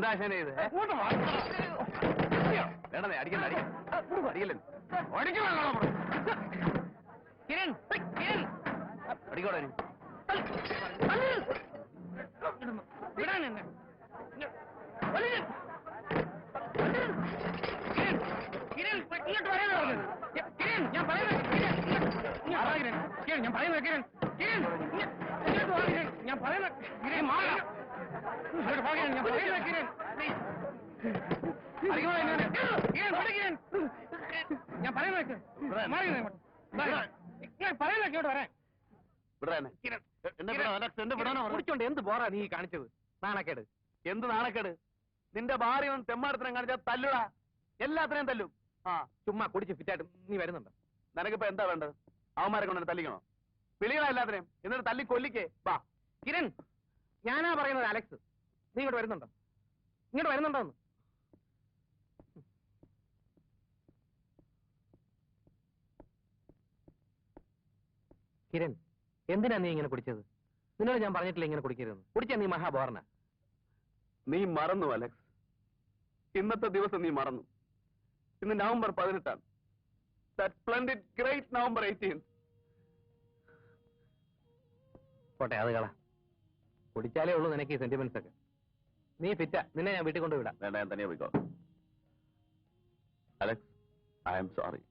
എന്താ ശനി ഇത്? വേണ്ടേ അടിക്കണ്ട അടിക്കല്ലേ കിരൺ കിരൺ അടിക്കോടെ വിടാൻ എന്നെ കിരൺ ഇങ്ങോട്ട് പറയാൻ കിരൺ ഞാൻ പറയുന്നത് കിരൺ ഞാൻ പറയുന്നത് കിരൺ കിരൺ ഞാൻ പറയുന്നത് കിരൺ ഞാൻ പറയുന്നത് കിരൺ ഞാൻ പറയുന്നത് ഞാൻ പറയുന്നത് കേട്ടോ വരാൻ കുടിച്ചോണ്ട് എന്ത് പോറാ നീ കാണിച്ചത്? നാണക്കേട്. എന്ത് നാണക്കേട്? നിന്റെ ഭാര്യ തെമ്മാടത്തിനെ കാണിച്ചാൽ തല്ലുടാ, എല്ലാത്തിനെയും തല്ലും. ആ ചുമ്മാ കുടിച്ച് ഫിറ്റായിട്ട് നീ വരുന്നുണ്ടോ? നിനക്കിപ്പോ എന്താ വേണ്ടത്? അവന്മാരെ കൊണ്ട് തല്ലിക്കണോ? വിളികളാ എല്ലാത്തിനെയും, എന്നിട്ട് തല്ലി കൊല്ലിക്കേ. വാ കിരൺ, ഞാനാ പറയുന്നത് അലക്സ്. നീ ഇങ്ങോട്ട് വരുന്നുണ്ടോ? ഇങ്ങോട്ട് വരുന്നുണ്ടോ എന്ന്? കിരൺ, എന്തിനാ നീ ഇങ്ങനെ കുടിച്ചത്? നിന്നോട് ഞാൻ പറഞ്ഞിട്ടില്ല ഇങ്ങനെ കുടിക്കരുതെന്ന്. കുടിച്ചാ നീ മഹാബോറന. നീ മറന്നു അലക്സ്, ഇന്നത്തെ ദിവസം നീ മറന്നു. ഇന്ന് November 18. That splendid great November 18th. പോട്ടെ, അത് കള. കുടിച്ചാലേ ഉള്ളൂ നിനക്ക് ഈ സെന്റിമെന്റ്സ് ഒക്കെ. നീ ഫിറ്റാ, നിന്നെ ഞാൻ വീട്ടിൽ കൊണ്ടുവിടാം. വേണ്ട, ഞാൻ തനിയെ പോയിക്കോ. Alex, I am sorry.